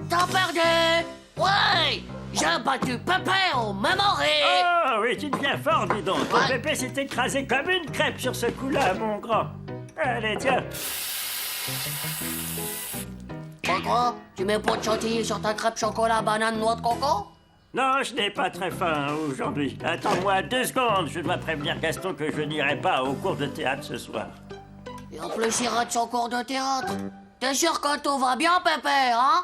T'as perdu! Ouais! J'ai battu Pépé au memory! Oh oui, tu deviens fort, dis donc. Ouais. Pépé s'est écrasé comme une crêpe sur ce coup-là, mon grand. Allez, tiens. Pourquoi? Tu mets pas de chantilly sur ta crêpe chocolat banane noix de coco? Non, je n'ai pas très faim aujourd'hui. Attends-moi 2 secondes. Je dois prévenir Gaston que je n'irai pas au cours de théâtre ce soir. Et en plus, il rate son cours de théâtre. T'es sûr que tout va bien, Pépé, hein?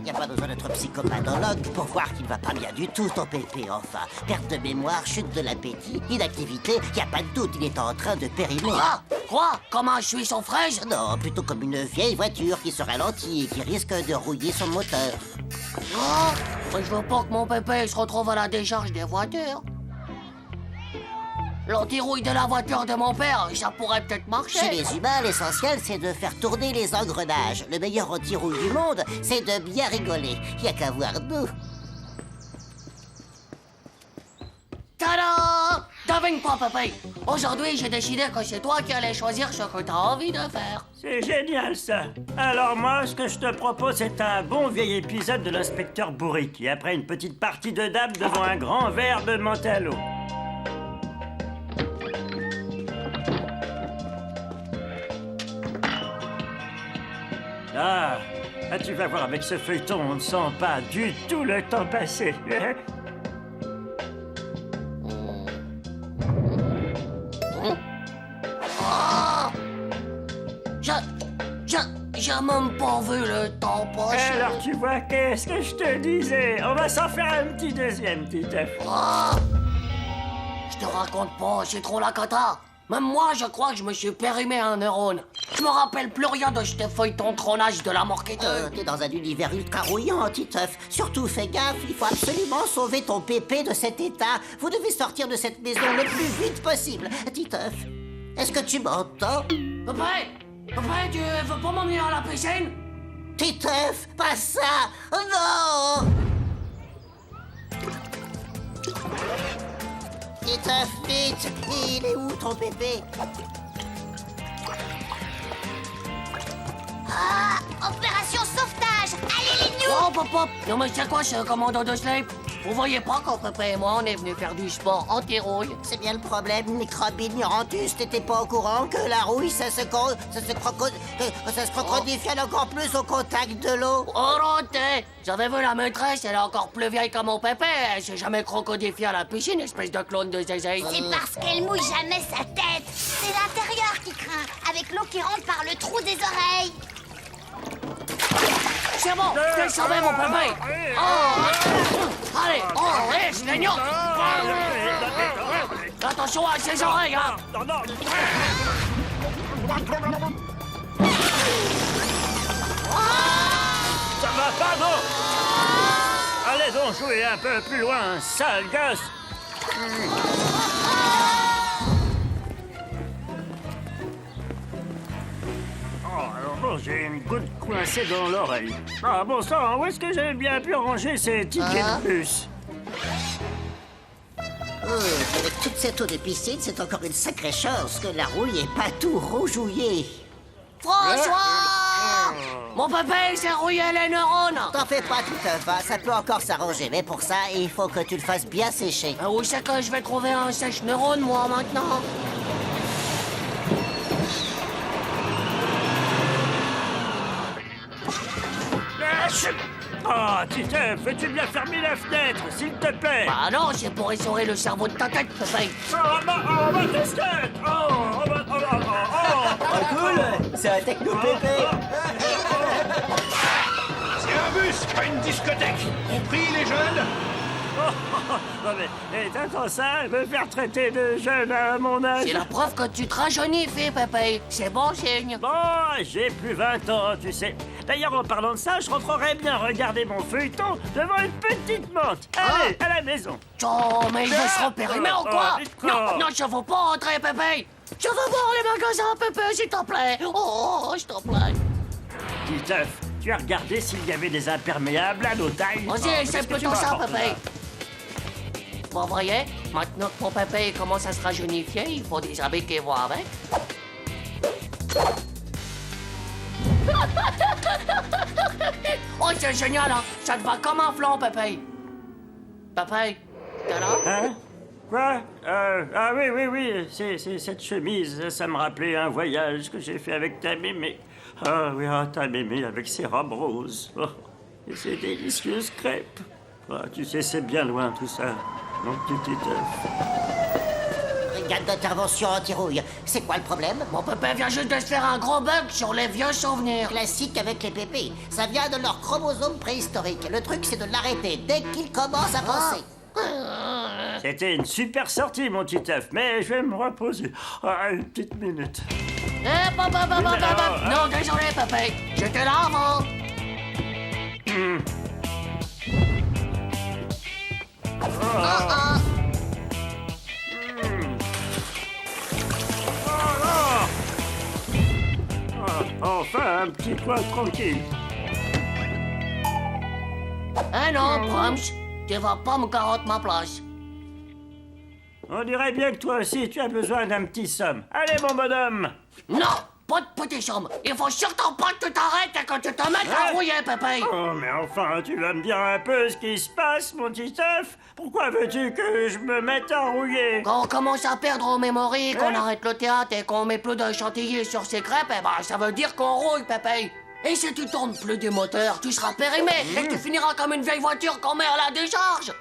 Y a pas besoin d'être psychopathologue pour voir qu'il va pas bien du tout, ton pépé, enfin. Perte de mémoire, chute de l'appétit, inactivité, y a pas de doute, il est en train de périmer. Ah! Quoi? Comment je suis son fraise? Non, plutôt comme une vieille voiture qui se ralentit et qui risque de rouiller son moteur. Oh! Moi, je veux pas que mon Pépé se retrouve à la décharge des voitures. L'antirouille de la voiture de mon père, ça pourrait peut-être marcher. Chez les humains, l'essentiel, c'est de faire tourner les engrenages. Le meilleur anti-rouille du monde, c'est de bien rigoler. Y a qu'à voir nous. Tada! Devine pas, Pépé. Aujourd'hui, j'ai décidé que c'est toi qui allais choisir ce que t'as envie de faire. C'est génial, ça. Alors moi, ce que je te propose, c'est un bon vieil épisode de l'inspecteur Bourrique. Et après une petite partie de dame devant un grand verre de menthe à l'eau. Ah, tu vas voir, avec ce feuilleton, on ne sent pas du tout le temps passer. Oh! J'ai même pas vu le temps passer. Alors tu vois, qu'est-ce que je te disais? On va s'en faire un petit deuxième, Titeuf. Oh! Je te raconte pas, c'est trop la cata. Même moi, je crois que je me suis périmé un neurone. Je me rappelle plus rien de ce feuilleton tronage de la mort quêteuse. T'es dans un univers ultra rouillant, Titeuf. Surtout, fais gaffe, il faut absolument sauver ton pépé de cet état. Vous devez sortir de cette maison le plus vite possible. Titeuf, est-ce que tu m'entends? Pépé! Pépé, tu veux pas m'emmener à la piscine? Titeuf, pas ça! Oh non! Titeuf, vite! Il est où ton bébé? Ah, opération sauvetage. Allez les gnous. Oh, pop, pop! Non, mais c'est quoi ce commando de Sleep? Vous voyez pas quand Pépé et moi, on est venus faire du sport anti-rouille? C'est bien le problème, microbe ignorantus. T'étais pas au courant que la rouille, ça se crocodifie encore plus au contact de l'eau? Oh, raté! J'avais vu la maîtresse, elle est encore plus vieille que mon Pépé. Elle s'est jamais crocodifiée à la piscine, espèce de clone de zézé. C'est parce qu'elle mouille jamais sa tête. C'est l'intérieur qui craint, avec l'eau qui rentre par le trou des oreilles. C'est bon, je t'ai sauvé, mon Pépé! Oh! Allez, on reste, les gnous! Attention à ses oreilles, hein! Ça va pas, non? Allez donc jouer un peu plus loin, sale gosse. Alors bon, j'ai une goutte coincée dans l'oreille. Ah bon sang, où est-ce que j'ai bien pu ranger ces tickets de bus? Avec toute cette eau de piscine, c'est encore une sacrée chance que la rouille est pas tout rougeouillée. François! Mon Pépé s'est rouillé les neurones! T'en fais pas, Titeuf, hein, ça peut encore s'arranger, mais pour ça, il faut que tu le fasses bien sécher. Où c'est que je vais trouver un sèche-neurone, moi, maintenant? Ah, Titeuf, veux-tu bien fermer la fenêtre, s'il te plaît? Ah non, c'est pour essorer le cerveau de ta tête, Pépé. Oh, ma casquette! Cool, c'est un techno-pépé. C'est un bus, pas une discothèque. Compris, les jeunes? Non mais, t'attends ça, me faire traiter de jeune à mon âge? C'est la preuve que tu te rajeunis, Pépé. C'est bon signe. Bon, j'ai plus 20 ans, tu sais. D'ailleurs, en parlant de ça, je rentrerai bien regarder mon feuilleton devant une petite menthe. Allez, à la maison. Oh, mais il veut se repérimer ou quoi? Oh, Non, non, je veux pas rentrer, Pépé. Je veux voir les magasins, Pépé, s'il te plaît. Oh, s'il te plaît. Titeuf, tu as regardé s'il y avait des imperméables à nos tailles? Vas-y, Oh, c'est qu'est-ce que tu plutôt ça, racontes, Pépé. là? Vous voyez, maintenant que mon Pépé commence à se rajeunifier, il faut des habits qui vont avec. Oh, c'est génial, hein? Ça te va comme un flanc, Pépé. Pépé, t'es là? Hein? Quoi? Ah oui, c'est cette chemise, ça me rappelait un voyage que j'ai fait avec ta mémé. Ah oui, ta mémé avec ses robes roses. Oh, et ces délicieuses crêpes. Ah, tu sais, c'est bien loin tout ça, mon petit œuf. Brigade d'intervention anti-rouille. C'est quoi le problème? Mon Pépé vient juste de se faire un gros bug sur les vieux souvenirs. Classique avec les pépés. Ça vient de leur chromosome préhistorique. Le truc, c'est de l'arrêter dès qu'ils commencent à penser. C'était une super sortie, mon petit œuf, mais je vais me reposer. Ah, une petite minute. Non, désolé, Pépé. J'étais là avant. Enfin, un petit coin tranquille. Eh non, Brahms, tu vas pas me carotte ma place. On dirait bien que toi aussi, tu as besoin d'un petit somme. Allez, mon bonhomme. Non, pas de petit somme. Il faut surtout pas que tu t'arrêtes et que tu te mettes à rouiller, Pépé. Oh, mais enfin, tu vas me dire un peu ce qui se passe, mon petit œuf. Pourquoi veux-tu que je me mette à rouiller? Quand on commence à perdre aux mémories, qu'on Hein? arrête le théâtre et qu'on met plus de chantilly sur ses crêpes, eh ben, ça veut dire qu'on rouille, Pépé. Et si tu tournes plus du moteur, tu seras périmé et tu finiras comme une vieille voiture qu'on met à la décharge.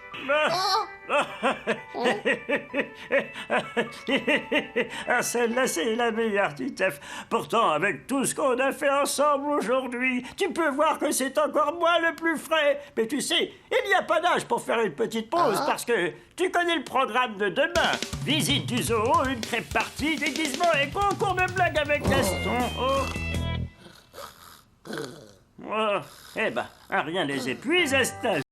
Ah, celle-là, c'est la meilleure, Titeuf. Pourtant, avec tout ce qu'on a fait ensemble aujourd'hui, tu peux voir que c'est encore moi le plus frais. Mais tu sais, il n'y a pas d'âge pour faire une petite pause parce que tu connais le programme de demain. Visite du zoo, une crêpe partie, déguisement et concours de blagues avec Gaston. Oh, eh ben, rien les épuise à cet âge.